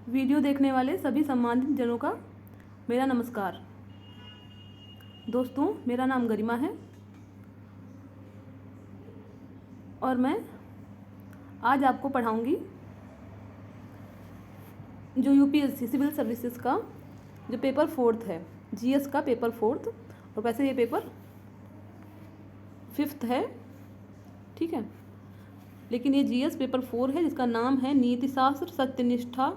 Video देखने वाले सभी सम्मानित जनों का मेरा नमस्कार। दोस्तों, मेरा नाम गरिमा है और मैं आज आपको पढ़ाऊंगी जो यूपीएससी सिविल सर्विसेज का जो पेपर 4 है, जीएस का पेपर 4। और वैसे ये पेपर 5 है, ठीक है, लेकिन ये जीएस पेपर 4 है जिसका नाम है नीतिशास्त्र, सत्यनिष्ठा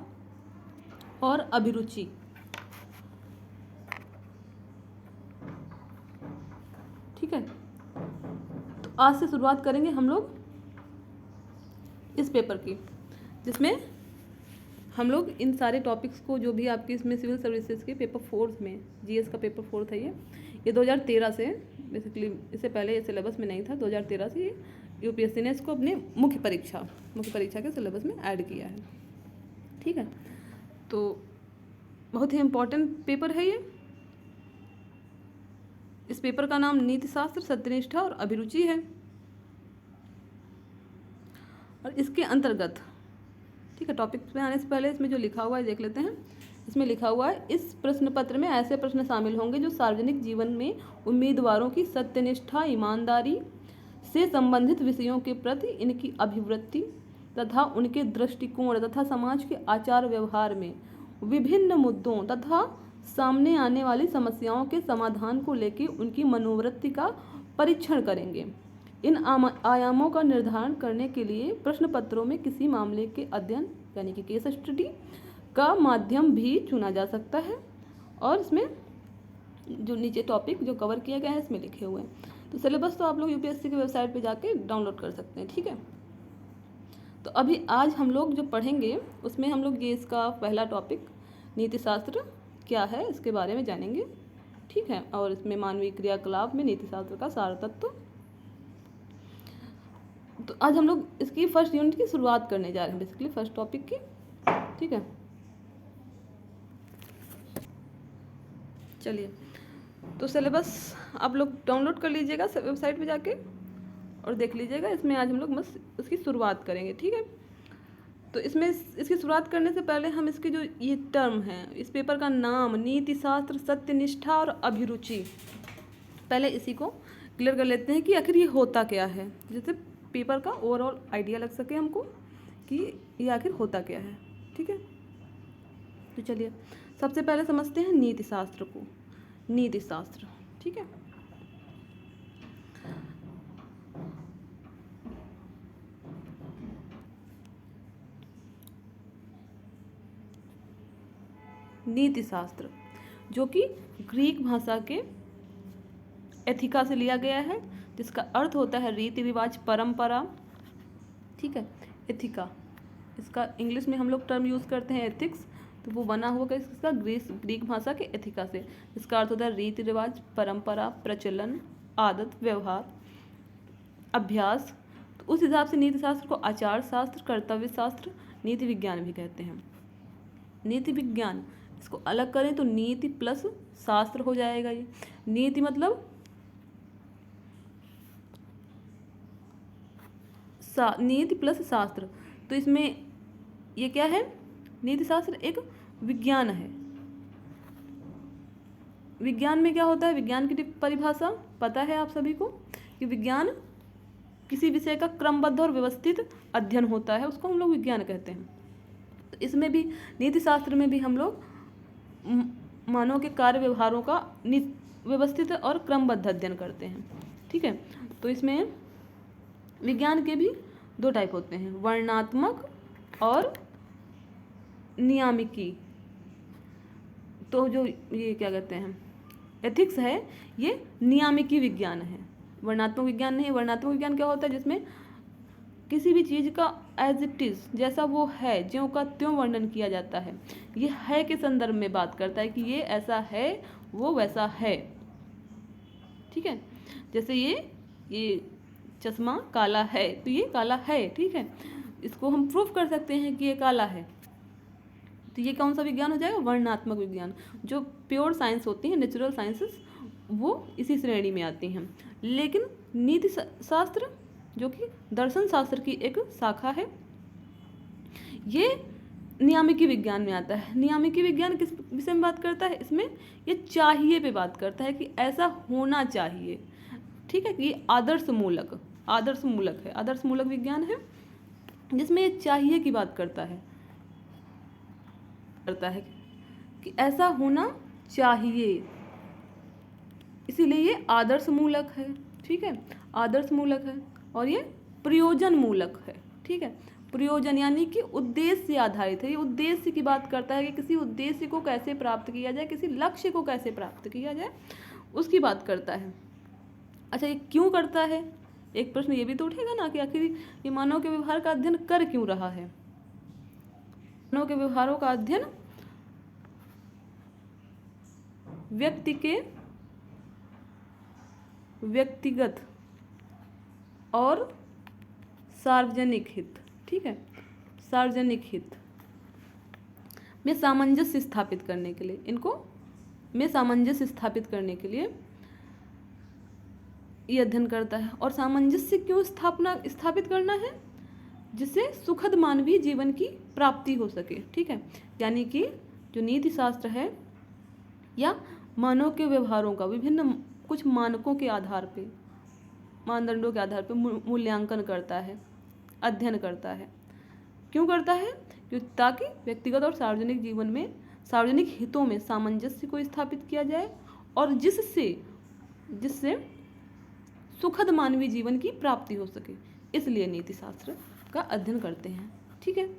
और अभिरुचि। ठीक है, तो आज से शुरुआत करेंगे हम लोग इस पेपर की, जिसमें हम लोग इन सारे टॉपिक्स को जो भी आपके इसमें सिविल सर्विसेज के पेपर 4 में, जीएस का पेपर 4 था ये 2013 से, बेसिकली इससे पहले ये सिलेबस में नहीं था। 2013 से ये यूपीएससी ने इसको अपने मुख्य परीक्षा के सिलेबस में ऐड किया है। ठीक है, तो बहुत ही इम्पोर्टेंट पेपर है ये। इस पेपर का नाम नीतिशास्त्र, सत्यनिष्ठा और अभिरुचि है। और इसके अंतर्गत, ठीक है, टॉपिक में आने से पहले इसमें जो लिखा हुआ है देख लेते हैं। इसमें लिखा हुआ है, इस प्रश्न पत्र में ऐसे प्रश्न शामिल होंगे जो सार्वजनिक जीवन में उम्मीदवारों की सत्यनिष्ठा, ईमानदारी से संबंधित विषयों के प्रति इनकी अभिवृत्ति तथा उनके दृष्टिकोण तथा समाज के आचार व्यवहार में विभिन्न मुद्दों तथा सामने आने वाली समस्याओं के समाधान को लेकर उनकी मनोवृत्ति का परीक्षण करेंगे। इन आयामों का निर्धारण करने के लिए प्रश्न पत्रों में किसी मामले के अध्ययन यानी कि केस स्टडी का माध्यम भी चुना जा सकता है। और इसमें जो नीचे टॉपिक जो कवर किया गया है इसमें लिखे हुए हैं। तो सिलेबस तो आप लोग यूपीएससी की वेबसाइट पे जाके डाउनलोड कर सकते हैं। ठीक है, तो अभी आज हम लोग जो पढ़ेंगे उसमें हम लोग ये इसका पहला टॉपिक नीतिशास्त्र क्या है इसके बारे में जानेंगे। ठीक है, और इसमें मानवीय क्रियाकलाप में नीतिशास्त्र का सार तत्व। तो आज हम लोग इसकी फर्स्ट यूनिट की शुरुआत करने जा रहे हैं, बेसिकली फर्स्ट टॉपिक की। ठीक है, चलिए, तो सिलेबस आप लोग डाउनलोड कर लीजिएगा वेबसाइट पे जाके और देख लीजिएगा। इसमें आज हम लोग बस उसकी शुरुआत करेंगे। ठीक है, तो इसमें इसकी शुरुआत करने से पहले हम इसके जो ये टर्म है, इस पेपर का नाम नीतिशास्त्र, सत्यनिष्ठा और अभिरुचि, पहले इसी को क्लियर कर लेते हैं कि आखिर ये होता क्या है, जैसे पेपर का ओवरऑल आइडिया लग सके हमको कि ये आखिर होता क्या है। ठीक है, तो चलिए सबसे पहले समझते हैं नीतिशास्त्र को। नीतिशास्त्र, ठीक है, नीतिशास्त्र जो कि ग्रीक भाषा के एथिका से लिया गया है, जिसका अर्थ होता है रीति रिवाज, परंपरा। ठीक है, एथिका, इसका इंग्लिश में हम लोग टर्म यूज़ करते हैं एथिक्स, तो वो बना हुआ इसका ग्रीक भाषा के एथिका से, जिसका अर्थ होता है रीति रिवाज, परंपरा, प्रचलन, आदत, व्यवहार, अभ्यास। तो उस हिसाब से नीतिशास्त्र को आचार शास्त्र, कर्तव्य शास्त्र, नीति विज्ञान भी कहते हैं। नीति विज्ञान, इसको अलग करें तो नीति प्लस शास्त्र हो जाएगा। ये नीति मतलब नीति प्लस शास्त्र, तो इसमें ये क्या है, नीति शास्त्र एक विज्ञान है। विज्ञान में क्या होता है, विज्ञान की परिभाषा पता है आप सभी को कि विज्ञान किसी विषय का क्रमबद्ध और व्यवस्थित अध्ययन होता है, उसको हम लोग विज्ञान कहते हैं। तो इसमें भी नीति शास्त्र में भी हम लोग मानव के कार्य व्यवहारों का व्यवस्थित और क्रमबद्ध अध्ययन करते हैं। ठीक है, तो इसमें विज्ञान के भी 2 टाइप होते हैं, वर्णनात्मक और नियामिकी। तो जो ये क्या कहते हैं एथिक्स है, ये नियामिकी विज्ञान है, वर्णनात्मक विज्ञान नहीं। वर्णनात्मक विज्ञान क्या होता है, जिसमें किसी भी चीज़ का एज इट इज़, जैसा वो है, ज्यों का त्यों वर्णन किया जाता है। ये है के संदर्भ में बात करता है कि ये ऐसा है, वो वैसा है। ठीक है, जैसे ये चश्मा काला है तो ये काला है। ठीक है, इसको हम प्रूफ कर सकते हैं कि ये काला है, तो ये कौन सा विज्ञान हो जाएगा, वर्णनात्मक विज्ञान। जो प्योर साइंस होती है, नेचुरल साइंसेस, वो इसी श्रेणी में आती हैं। लेकिन नीति शास्त्र जो कि दर्शन शास्त्र की एक शाखा है, ये नियामकी विज्ञान में आता है। नियामकी विज्ञान किस विषय में बात करता है? इसमें ये चाहिए पे बात करता है कि ऐसा होना चाहिए, ठीक है, कि ये आदर्श मूलक है, आदर्श मूलक विज्ञान है जिसमें ये चाहिए की बात करता है कि ऐसा होना चाहिए, इसीलिए ये आदर्श मूलक है, ठीक है, आदर्श मूलक है। और ये प्रयोजन मूलक है, ठीक है, प्रयोजन यानी कि उद्देश्य आधारित है, ये उद्देश्य की बात करता है कि किसी उद्देश्य को कैसे प्राप्त किया जाए, किसी लक्ष्य को कैसे प्राप्त किया जाए, उसकी बात करता है। अच्छा, ये क्यों करता है? एक प्रश्न ये भी तो उठेगा ना कि आखिर ये मानव के व्यवहार का अध्ययन कर क्यों रहा है? मानव के व्यवहारों का अध्ययन व्यक्ति के व्यक्तिगत और सार्वजनिक हित, ठीक है, सार्वजनिक हित में सामंजस्य स्थापित करने के लिए, इनको में सामंजस्य स्थापित करने के लिए ये अध्ययन करता है। और सामंजस्य क्यों स्थापित करना है? जिससे सुखद मानवीय जीवन की प्राप्ति हो सके, ठीक है, यानी कि जो नीति शास्त्र है या मानव के व्यवहारों का विभिन्न कुछ मानकों के आधार पे, मानदंडों के आधार पे मूल्यांकन करता है, अध्ययन करता है। क्यों करता है? ताकि व्यक्तिगत और सार्वजनिक जीवन में, सार्वजनिक हितों में सामंजस्य को स्थापित किया जाए और जिससे सुखद मानवीय जीवन की प्राप्ति हो सके, इसलिए नीति शास्त्र का अध्ययन करते हैं, ठीक है।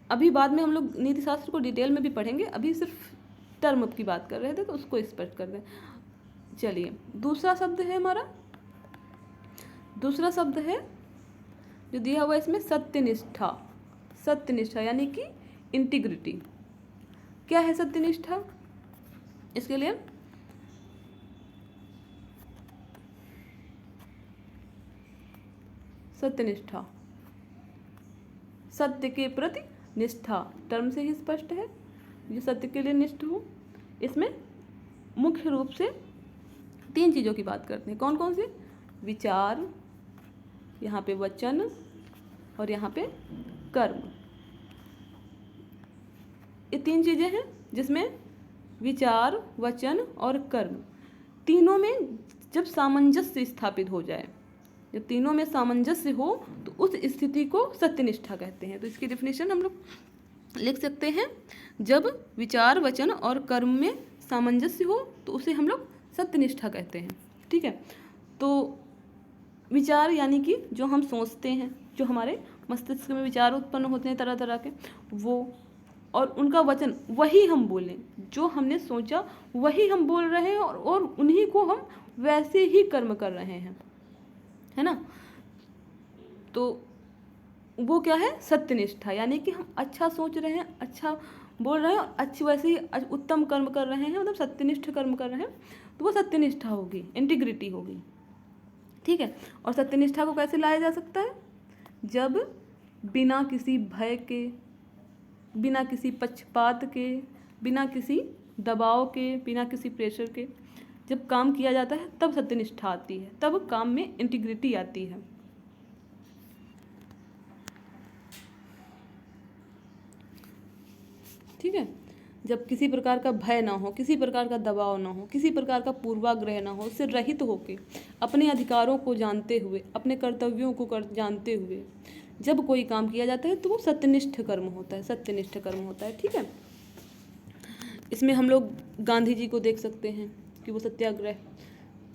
अभी बाद में हम लोग नीति शास्त्र को डिटेल में भी पढ़ेंगे, अभी सिर्फ टर्म की बात कर रहे थे तो उसको स्पष्ट कर दें। चलिए, दूसरा शब्द है हमारा, दूसरा शब्द है जो दिया हुआ इसमें सत्यनिष्ठा। सत्यनिष्ठा यानी कि इंटीग्रिटी। क्या है सत्यनिष्ठा? इसके लिए सत्यनिष्ठा, सत्य के प्रति निष्ठा, टर्म से ही स्पष्ट है, जो सत्य के लिए निष्ठ हो। इसमें मुख्य रूप से 3 चीज़ों की बात करते हैं। कौन कौन सी? विचार, यहाँ पे वचन और यहाँ पे कर्म। ये 3 चीज़ें हैं जिसमें विचार, वचन और कर्म, तीनों में जब सामंजस्य स्थापित हो जाए, जब तीनों में सामंजस्य हो तो उस स्थिति को सत्यनिष्ठा कहते हैं। तो इसकी डेफिनेशन हम लोग लिख सकते हैं, जब विचार, वचन और कर्म में सामंजस्य हो तो उसे हम लोग सत्यनिष्ठा कहते हैं, ठीक है। तो विचार यानी कि जो हम सोचते हैं, जो हमारे मस्तिष्क में विचार उत्पन्न होते हैं तरह तरह के, वो, और उनका वचन वही हम बोलें, जो हमने सोचा वही हम बोल रहे हैं और उन्हीं को हम वैसे ही कर्म कर रहे हैं, है ना। तो वो क्या है? सत्यनिष्ठा, यानी कि हम अच्छा सोच रहे हैं, अच्छा बोल रहे हैं और अच्छी वैसे ही उत्तम कर्म कर रहे हैं, मतलब सत्यनिष्ठ कर्म कर रहे हैं, तो वो सत्यनिष्ठा होगी, इंटीग्रिटी होगी, ठीक है। और सत्यनिष्ठा को कैसे लाया जा सकता है? जब बिना किसी भय के, बिना किसी पक्षपात के, बिना किसी दबाव के, बिना किसी प्रेशर के जब काम किया जाता है तब सत्यनिष्ठा आती है, तब काम में इंटीग्रिटी आती है, ठीक है। जब किसी प्रकार का भय ना हो, किसी प्रकार का दबाव ना हो, किसी प्रकार का पूर्वाग्रह ना हो, उससे रहित होकर अपने अधिकारों को जानते हुए, अपने कर्तव्यों को जानते हुए जब कोई काम किया जाता है तो वो सत्यनिष्ठ कर्म होता है, सत्यनिष्ठ कर्म होता है, ठीक है। इसमें हम लोग गांधी जी को देख सकते हैं कि वो सत्याग्रह,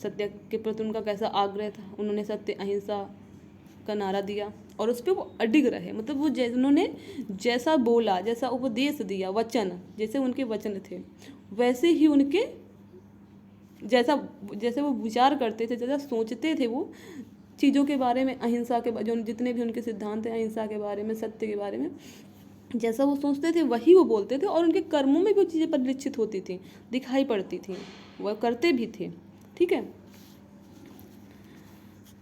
सत्य के प्रति उनका कैसा आग्रह था, उन्होंने सत्य अहिंसा का नारा दिया और उस पर वो अडिग रहे, मतलब वो उन्होंने जैसा बोला, जैसा उपदेश दिया, वचन जैसे उनके वचन थे वैसे ही उनके जैसे वो विचार करते थे, जैसा सोचते थे वो चीज़ों के बारे में, अहिंसा के जो जितने भी उनके सिद्धांत हैं अहिंसा के बारे में, सत्य के बारे में, जैसा वो सोचते थे वही वो बोलते थे और उनके कर्मों में भी वो चीज़ें परिलक्षित होती थी, दिखाई पड़ती थी, वह करते भी थे, ठीक है।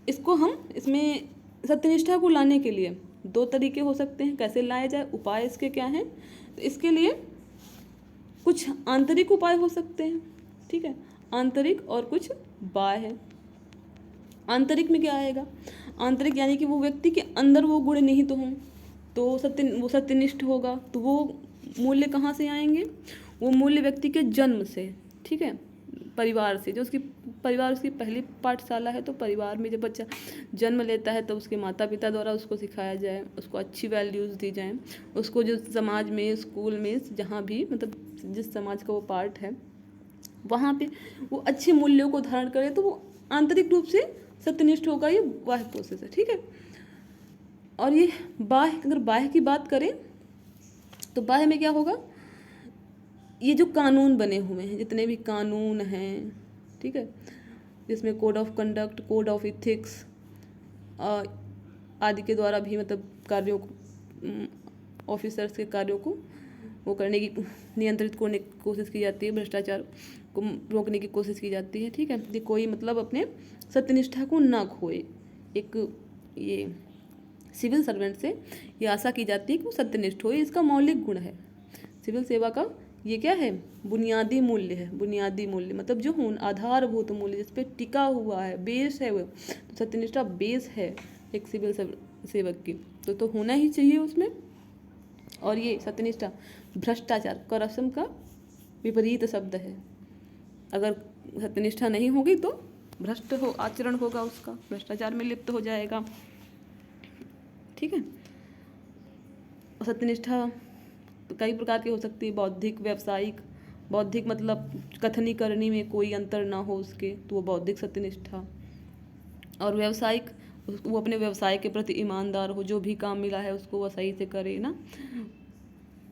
इसको हम इसमें सत्यनिष्ठा को लाने के लिए 2 तरीके हो सकते हैं, कैसे लाया जाए, उपाय इसके क्या हैं। तो इसके लिए कुछ आंतरिक उपाय हो सकते हैं, ठीक है, आंतरिक और कुछ बाह्य। आंतरिक में क्या आएगा? आंतरिक यानी कि वो व्यक्ति के अंदर वो गुण निहित हों, तो वो सत्यनिष्ठ होगा। तो वो मूल्य कहाँ से आएंगे? वो मूल्य व्यक्ति के जन्म से, ठीक है, परिवार से। जो उसकी परिवार उसकी पहली पाठशाला है, तो परिवार में जब बच्चा जन्म लेता है तो उसके माता पिता द्वारा उसको सिखाया जाए, उसको अच्छी वैल्यूज़ दी जाए, उसको जो समाज में, स्कूल में, जहाँ भी मतलब जिस समाज का वो पार्ट है वहाँ पे वो अच्छे मूल्यों को धारण करे, तो वो आंतरिक रूप से सत्यनिष्ठ होगा। ये बाह्य प्रोसेस है, ठीक है। और ये बाह्य, अगर बाह्य की बात करें तो बाह्य में क्या होगा? ये जो कानून बने हुए हैं, जितने भी कानून हैं, ठीक है, जिसमें code of conduct, code of ethics आदि के द्वारा भी मतलब कार्यों को, ऑफिसर्स के कार्यों को वो करने की, नियंत्रित करने की कोशिश की जाती है, भ्रष्टाचार को रोकने की कोशिश की जाती है, ठीक है, कि कोई मतलब अपने सत्यनिष्ठा को ना खोए। एक ये सिविल सर्वेंट से ये आशा की जाती है कि वो सत्यनिष्ठ हो, इसका मौलिक गुण है। सिविल सेवा का ये क्या है? बुनियादी मूल्य है। बुनियादी मूल्य मतलब जो आधारभूत मूल्य जिस पे टिका हुआ है, बेस है वो, तो सत्यनिष्ठा बेस है एक सिविल सेवक की, तो होना ही चाहिए उसमें। और ये सत्यनिष्ठा भ्रष्टाचार, करप्शन का विपरीत शब्द है। अगर सत्यनिष्ठा नहीं होगी तो भ्रष्ट हो आचरण होगा उसका, भ्रष्टाचार में लिप्त हो जाएगा, ठीक है। और सत्यनिष्ठा तो कई प्रकार की हो सकती है, बौद्धिक, व्यावसायिक। बौद्धिक मतलब कथनी करनी में कोई अंतर ना हो उसके, तो वो बौद्धिक सत्यनिष्ठा। और व्यावसायिक, वो अपने व्यवसाय के प्रति ईमानदार हो, जो भी काम मिला है उसको वो सही से करे ना,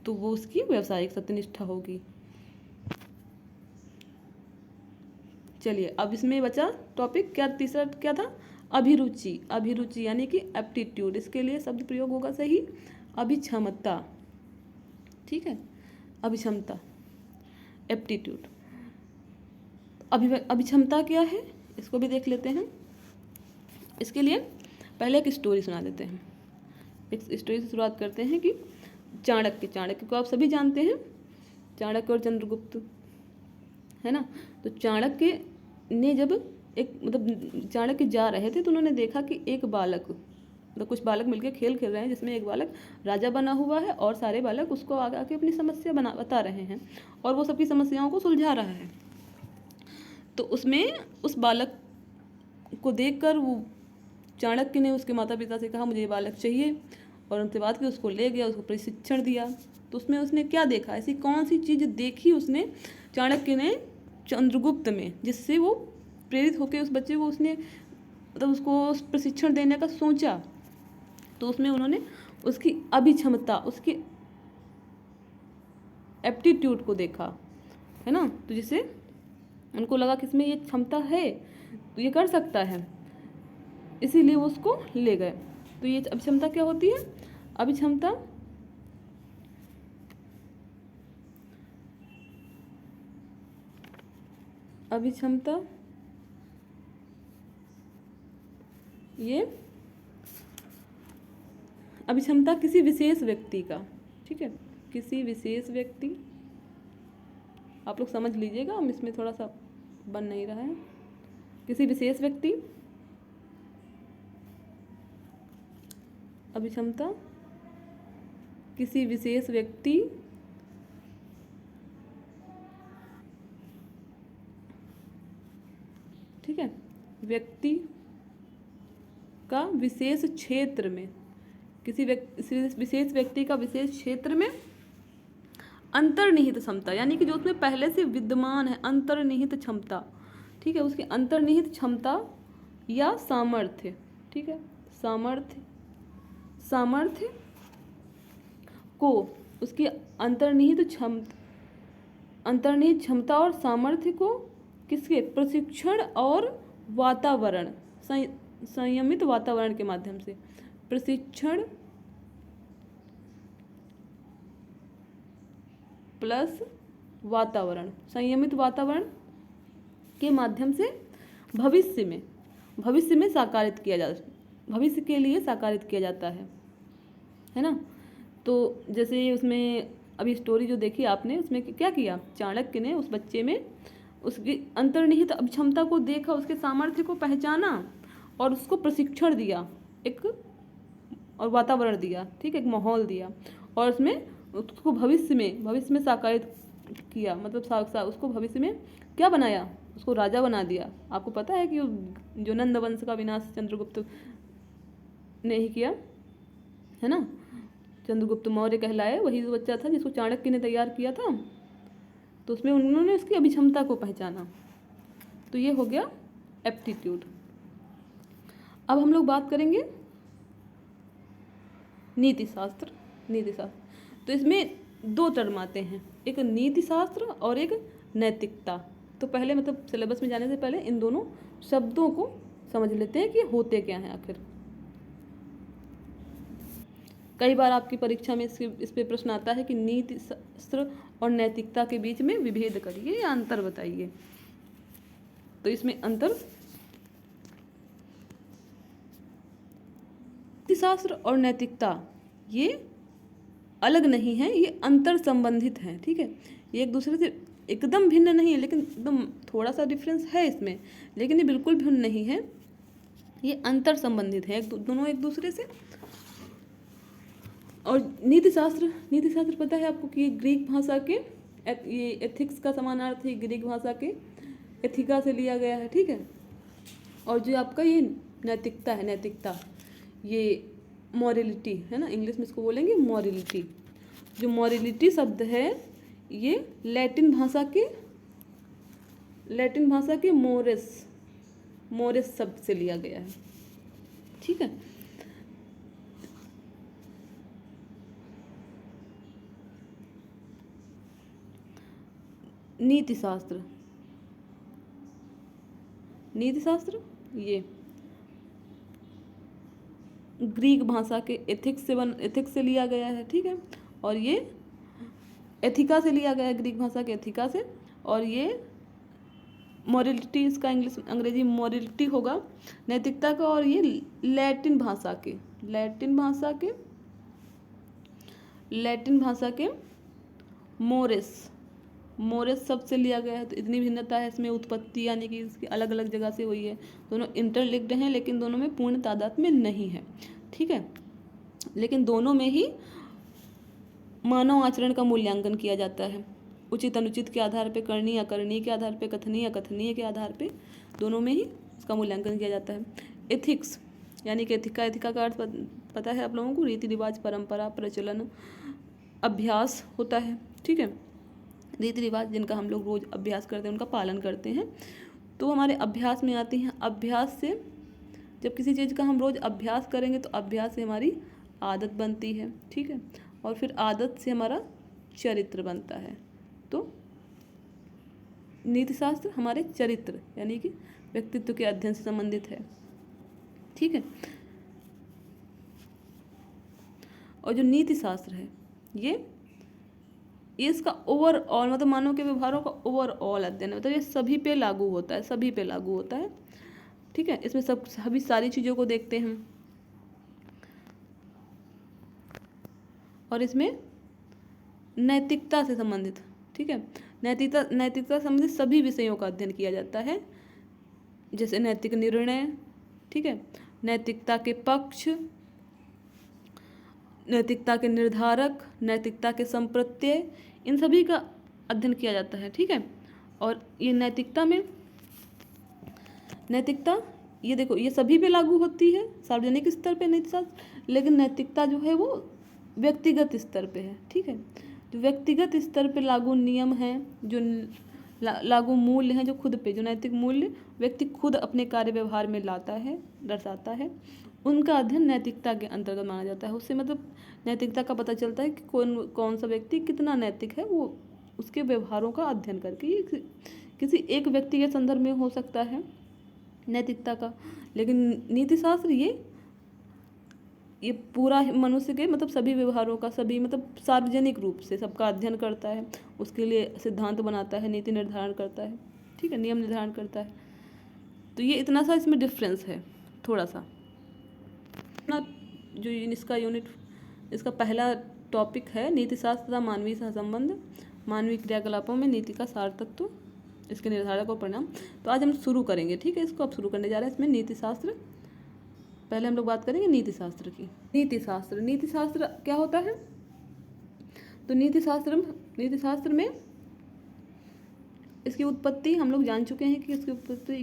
तो वो उसकी व्यावसायिक सत्यनिष्ठा होगी। चलिए अब इसमें बचा टॉपिक क्या, तीसरा क्या था? अभिरुचि। अभिरुचि यानी कि एप्टीट्यूड। इसके लिए शब्द प्रयोग होगा सही अभिक्षमता, ठीक है, अभिक्षमता, एप्टीट्यूड। अभिक्षमता क्या है इसको भी देख लेते हैं। इसके लिए पहले एक स्टोरी सुना देते हैं। एक स्टोरी से शुरुआत करते हैं कि चाणक्य को आप सभी जानते हैं, चाणक्य और चंद्रगुप्त, है ना। तो चाणक्य ने जब एक मतलब चाणक्य जा रहे थे तो उन्होंने देखा कि एक बालक, मतलब कुछ बालक मिलकर खेल खेल रहे हैं, जिसमें एक बालक राजा बना हुआ है और सारे बालक उसको आगे आके अपनी समस्या बता रहे हैं और वो सबकी समस्याओं को सुलझा रहा है। तो उसमें उस बालक को देखकर वो चाणक्य ने उसके माता पिता से कहा मुझे ये बालक चाहिए, और उनसे बात की, उसको ले गया, उसको प्रशिक्षण दिया। तो उसमें उसने क्या देखा, ऐसी कौन सी चीज़ देखी उसने, चाणक्य ने चंद्रगुप्त में, जिससे वो प्रेरित होकर उस बच्चे को उसने मतलब उसको प्रशिक्षण देने का सोचा। तो उसमें उन्होंने उसकी अभिक्षमता, उसकी एप्टीट्यूड को देखा, है ना। तो जिससे उनको लगा कि इसमें ये क्षमता है, तो ये कर सकता है, इसीलिए वो उसको ले गए। तो ये अभिक्षमता क्या होती है? अभिक्षमता ये अभिक्षमता किसी विशेष व्यक्ति का, ठीक है, किसी विशेष व्यक्ति, आप लोग समझ लीजिएगा, हम इसमें थोड़ा सा बन नहीं रहा है, किसी विशेष व्यक्ति, अभिक्षमता किसी विशेष व्यक्ति ठीक है, व्यक्ति का विशेष क्षेत्र में, किसी विशेष व्यक्ति का विशेष क्षेत्र में अंतर्निहित क्षमता, यानी कि जो उसमें पहले से विद्यमान है, अंतर्निहित क्षमता, ठीक है, उसकी अंतर्निहित क्षमता या सामर्थ्य, ठीक है, सामर्थ्य को, उसकी अंतर्निहित क्षमता और सामर्थ्य को किसके प्रशिक्षण और वातावरण, संयमित वातावरण के माध्यम से, प्रशिक्षण प्लस वातावरण, संयमित वातावरण के माध्यम से भविष्य में साकारित किया जाता, भविष्य के लिए साकारित किया जाता है ना। तो जैसे उसमें अभी स्टोरी जो देखी आपने, उसमें क्या किया, चाणक्य ने उस बच्चे में उसकी अंतर्निहित अभिक्षमता को देखा, उसके सामर्थ्य को पहचाना और उसको प्रशिक्षण दिया, एक और वातावरण दिया, ठीक है, एक माहौल दिया, और उसमें उसको भविष्य में साकारित किया, मतलब उसको भविष्य में क्या बनाया, उसको राजा बना दिया। आपको पता है कि जो नंद वंश का विनाश चंद्रगुप्त ने ही किया है ना, चंद्रगुप्त मौर्य कहलाए, वही बच्चा था जिसको चाणक्य ने तैयार किया था। तो उसमें उन्होंने उसकी अभिक्षमता को पहचाना। तो ये हो गया एप्टीट्यूड। अब हम लोग बात करेंगे नीति शास्त्र। तो इसमें दो टर्म आते हैं, एक नीति शास्त्र और एक नैतिकता। तो पहले मतलब सिलेबस में जाने से पहले इन दोनों शब्दों को समझ लेते हैं कि होते क्या हैं आखिर। कई बार आपकी परीक्षा में इस पे प्रश्न आता है कि नीति शास्त्र और नैतिकता के बीच में विभेद करिए या अंतर बताइए। तो इसमें अंतर, नीति शास्त्र और नैतिकता ये अलग नहीं है, ये अंतर संबंधित हैं, ठीक है। ये एक दूसरे से एकदम भिन्न नहीं है, लेकिन एकदम थोड़ा सा डिफरेंस है इसमें, लेकिन ये बिल्कुल भिन्न नहीं है, ये अंतर संबंधित है दोनों एक दूसरे से। और नीति शास्त्र पता है आपको कि ये ग्रीक भाषा के, ये एथिक्स का समानार्थी ग्रीक भाषा के एथिका से लिया गया है, ठीक है। और जो आपका ये नैतिकता ये मॉरलिटी है ना, इंग्लिश में इसको बोलेंगे मॉरलिटी। जो मॉरलिटी शब्द है ये लैटिन भाषा के मोरेस शब्द से लिया गया है, ठीक है। नीति शास्त्र ये ग्रीक भाषा के एथिक्स से लिया गया है, ठीक है। और ये एथिका से लिया गया है, ग्रीक भाषा के एथिका से। और ये मॉरलिटी, इसका अंग्रेजी मॉरलिटी होगा नैतिकता का। और ये लैटिन भाषा के मोरेस शब्द से लिया गया है। तो इतनी भिन्नता है इसमें, उत्पत्ति यानी कि इसकी अलग अलग जगह से हुई है। दोनों इंटरलिंक्ड हैं, लेकिन दोनों में पूर्ण तादाद में नहीं है, ठीक है। लेकिन दोनों में ही मानव आचरण का मूल्यांकन किया जाता है, उचित अनुचित के आधार पे, करनीय अकरणीय के आधार पे, कथनीय अकथनीय के आधार पे, दोनों में ही इसका मूल्यांकन किया जाता है। एथिक्स यानी कि एथिका का अर्थ पता है आप लोगों को, रीति रिवाज, परंपरा, प्रचलन, अभ्यास होता है, ठीक है। रीति रिवाज जिनका हम लोग रोज़ अभ्यास करते हैं, उनका पालन करते हैं, तो हमारे अभ्यास में आती हैं। अभ्यास से, जब किसी चीज़ का हम रोज़ अभ्यास करेंगे तो अभ्यास से हमारी आदत बनती है, ठीक है। और फिर आदत से हमारा चरित्र बनता है। तो नीति शास्त्र हमारे चरित्र यानी कि व्यक्तित्व के अध्ययन से संबंधित है, ठीक है। और जो नीति शास्त्र है ये इसका ओवरऑल, मतलब मानव के व्यवहारों का ओवरऑल अध्ययन है, मतलब ये सभी पे लागू होता है, ठीक है। इसमें सभी सारी चीज़ों को देखते हैं। और इसमें नैतिकता से संबंधित, ठीक है, नैतिकता संबंधित सभी विषयों का अध्ययन किया जाता है, जैसे नैतिक निर्णय, ठीक है, नैतिकता के पक्ष, नैतिकता के निर्धारक, नैतिकता के संप्रत्यय, इन सभी का अध्ययन किया जाता है, ठीक है। और ये नैतिकता ये देखो, ये सभी पे लागू होती है, सार्वजनिक स्तर पे नीति शास्त्र, लेकिन नैतिकता जो है वो व्यक्तिगत स्तर पे है, ठीक है। जो व्यक्तिगत स्तर पे लागू नियम हैं, जो लागू मूल्य हैं, जो खुद पे, जो नैतिक मूल्य व्यक्ति खुद अपने कार्य व्यवहार में लाता है, दर्शाता है, उनका अध्ययन नैतिकता के अंतर्गत माना जाता है। उससे मतलब नैतिकता का पता चलता है कि कौन सा व्यक्ति कितना नैतिक है, वो उसके व्यवहारों का अध्ययन करके। ये किसी एक व्यक्ति के संदर्भ में हो सकता है नैतिकता का, लेकिन नीति शास्त्र ये पूरा मनुष्य के मतलब सभी व्यवहारों का, सभी मतलब सार्वजनिक रूप से सबका अध्ययन करता है, उसके लिए सिद्धांत बनाता है, नीति निर्धारण करता है, ठीक है, नियम निर्धारण करता है। तो ये इतना सा इसमें डिफरेंस है थोड़ा सा ना। जो इसका यूनिट, इसका पहला टॉपिक है नीति शास्त्र तथा मानवीय सहसंबंध, मानवीय क्रियाकलापों में नीति का सार तत्व, इसके निर्धारक और परिणाम। तो आज हम शुरू करेंगे, ठीक है, इसको अब शुरू करने जा रहे हैं। इसमें नीति शास्त्र पहले हम लोग बात करेंगे नीति शास्त्र की। नीति शास्त्र क्या होता है? तो नीति शास्त्र में इसकी उत्पत्ति हम लोग जान चुके हैं कि इसकी उत्पत्ति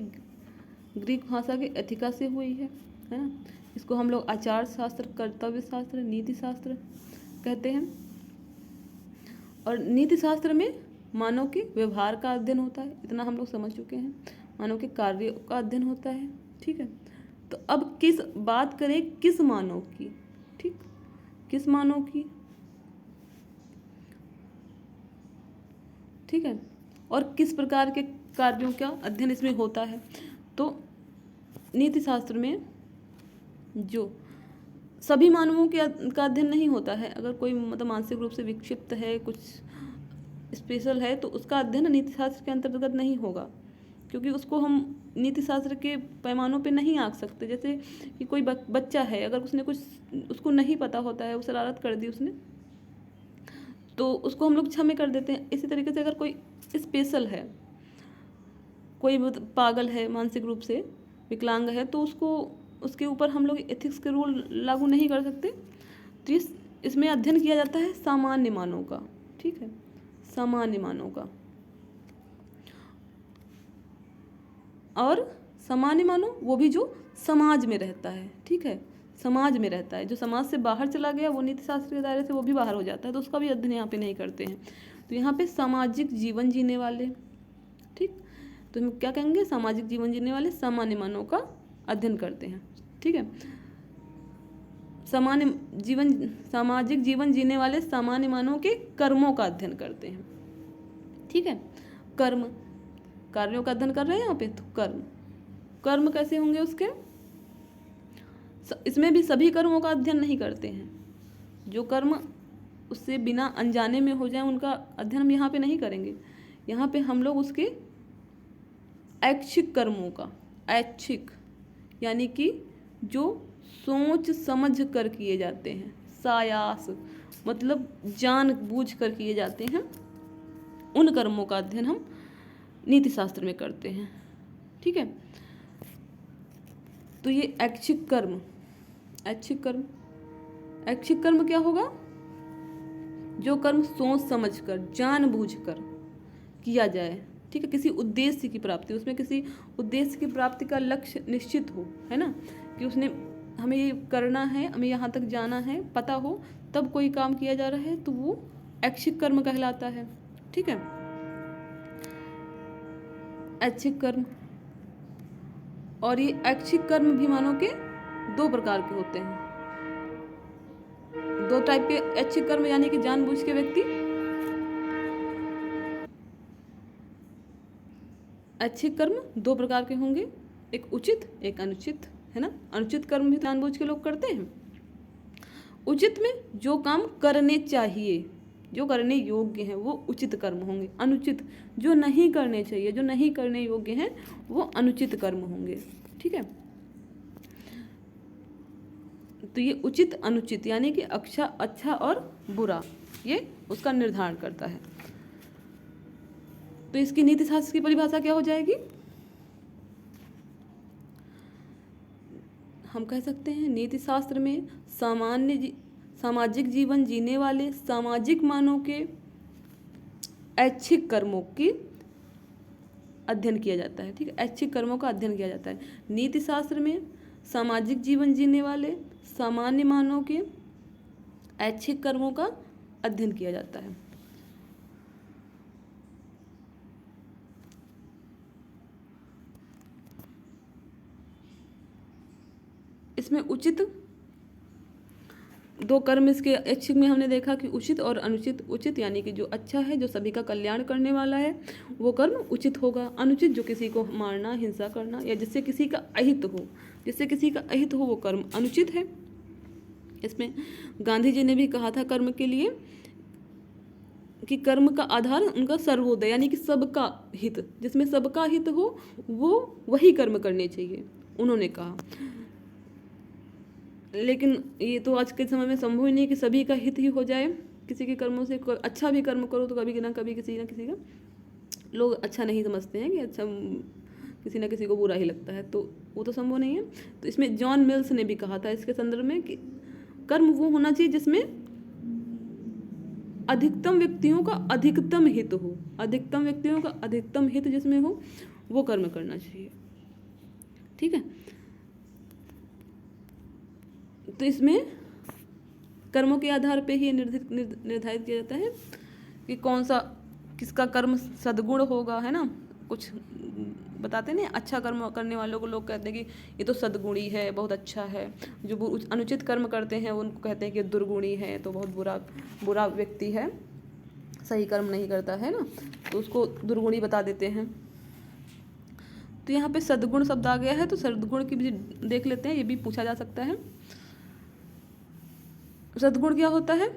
ग्रीक भाषा के एथिका से हुई है ना। इसको हम लोग आचार शास्त्र, कर्तव्य शास्त्र, नीति शास्त्र कहते हैं। और नीति शास्त्र में मानव के व्यवहार का अध्ययन होता है, इतना हम लोग समझ चुके हैं। मानव के कार्यों का अध्ययन होता है, ठीक है। तो अब बात करें किस मानव की, ठीक, किस मानव की, ठीक है, और किस प्रकार के कार्यों का अध्ययन इसमें होता है। तो नीति शास्त्र में जो सभी मानवों का अध्ययन नहीं होता है। अगर कोई मतलब मानसिक रूप से विक्षिप्त है, कुछ स्पेशल है, तो उसका अध्ययन नीति शास्त्र के अंतर्गत नहीं होगा, क्योंकि उसको हम नीति शास्त्र के पैमानों पे नहीं आंक सकते। जैसे कि कोई बच्चा है, अगर उसने कुछ उसको नहीं पता होता है, वो शरारत कर दी उसने, तो उसको हम लोग क्षमा कर देते हैं। इसी तरीके से अगर कोई स्पेशल है, कोई पागल है, मानसिक रूप से विकलांग है, तो उसके ऊपर हम लोग एथिक्स के रूल लागू नहीं कर सकते। तो इसमें अध्ययन किया जाता है सामान्य मानव का, ठीक है, सामान्य मानव का। और सामान्य मानव वो भी जो समाज में रहता है, ठीक है, समाज में रहता है। जो समाज से बाहर चला गया वो नीति शास्त्र के दायरे से वो भी बाहर हो जाता है, तो उसका भी अध्ययन यहाँ पे नहीं करते हैं। तो यहाँ पे सामाजिक जीवन जीने वाले, ठीक, तो हम क्या कहेंगे, सामाजिक जीवन जीने वाले सामान्य मानव का अध्ययन करते हैं, ठीक है। सामाजिक जीवन जीने वाले सामान्य मानव के कर्मों का अध्ययन करते हैं, ठीक है। कर्म, कार्यों का अध्ययन कर रहे हैं यहाँ पे, तो कर्म कैसे होंगे उसके, इसमें भी सभी कर्मों का अध्ययन नहीं करते हैं। जो कर्म उससे बिना अनजाने में हो जाए उनका अध्ययन हम यहाँ पे नहीं करेंगे। यहाँ पे हम लोग उसके ऐच्छिक कर्मों का, ऐच्छिक यानी कि जो सोच समझ कर किए जाते हैं, सायास मतलब जान बूझ कर किए जाते हैं, उन कर्मों का अध्ययन हम नीति शास्त्र में करते हैं, ठीक है। तो ये ऐच्छिक कर्म, ऐच्छिक कर्म क्या होगा, जो कर्म सोच समझ कर, जान बूझ कर किया जाए, ठीक है, किसी उद्देश्य की प्राप्ति, उसमें किसी उद्देश्य की प्राप्ति का लक्ष्य निश्चित हो, है ना, कि उसने हमें ये करना है, हमें यहाँ तक जाना है, पता हो, तब कोई काम किया जा रहा है, तो वो ऐच्छिक कर्म कहलाता है, ठीक है। ऐच्छिक कर्म, और ये ऐच्छिक कर्म भी मानो के दो प्रकार के होते हैं, दो टाइप के ऐच्छिक कर्म, यानी कि जानबूझ के व्यक्ति ऐच्छिक कर्म दो प्रकार के होंगे, एक उचित एक अनुचित, है ना। अनुचित कर्म भी जानबूझ के लोग करते हैं। उचित में जो काम करने चाहिए, जो करने योग्य हैं, वो उचित कर्म होंगे। अनुचित जो नहीं करने चाहिए, जो नहीं करने योग्य हैं, वो अनुचित कर्म होंगे, ठीक है। तो ये उचित अनुचित यानी कि अच्छा और बुरा, ये उसका निर्धारण करता है। तो इसकी नीति शास्त्र की परिभाषा क्या हो जाएगी, हम कह सकते हैं नीति शास्त्र में सामाजिक जीवन जीने वाले सामाजिक मानव के ऐच्छिक कर्मों की अध्ययन किया जाता है, ठीक है, ऐच्छिक कर्मों का अध्ययन किया जाता है। नीति शास्त्र में सामाजिक जीवन जीने वाले सामान्य मानव के ऐच्छिक कर्मों का अध्ययन किया जाता है। इसमें उचित दो कर्म इसके ऐच्छिक में हमने देखा कि उचित और अनुचित। उचित यानी कि जो अच्छा है, जो सभी का कल्याण करने वाला है, वो कर्म उचित होगा। अनुचित जो किसी को मारना, हिंसा करना या जिससे किसी का अहित हो वो कर्म अनुचित है। इसमें गांधी जी ने भी कहा था कर्म के लिए कि कर्म का आधार उनका सर्वोदय यानी कि सबका हित, जिसमें सबका हित हो वो वही कर्म करने चाहिए, उन्होंने कहा। लेकिन ये तो आज के समय में संभव ही नहीं कि सभी का हित ही हो जाए। किसी के कर्मों से अच्छा भी कर्म करो तो कभी ना कभी किसी का लोग अच्छा नहीं समझते हैं कि अच्छा किसी ना किसी को बुरा ही लगता है, तो वो तो संभव नहीं है। तो इसमें जॉन मिल्स ने भी कहा था इसके संदर्भ में कि कर्म वो होना चाहिए जिसमें अधिकतम व्यक्तियों का अधिकतम हित हो, अधिकतम व्यक्तियों का अधिकतम हित जिसमें हो वो कर्म करना चाहिए। ठीक है, तो इसमें कर्मों के आधार पे ही निर्धारित किया जाता है कि कौन सा किसका कर्म सद्गुण होगा, है ना। कुछ बताते नहीं, अच्छा कर्म करने वालों को लोग कहते हैं कि ये तो सद्गुणी है, बहुत अच्छा है। जो अनुचित कर्म करते हैं उनको कहते हैं कि दुर्गुणी है, तो बहुत बुरा व्यक्ति है, सही कर्म नहीं करता है ना, तो उसको दुर्गुणी बता देते हैं। तो यहाँ पे सद्गुण शब्द आ गया है, तो सद्गुण की भी देख लेते हैं, ये भी पूछा जा सकता है। सद्गुण क्या होता है?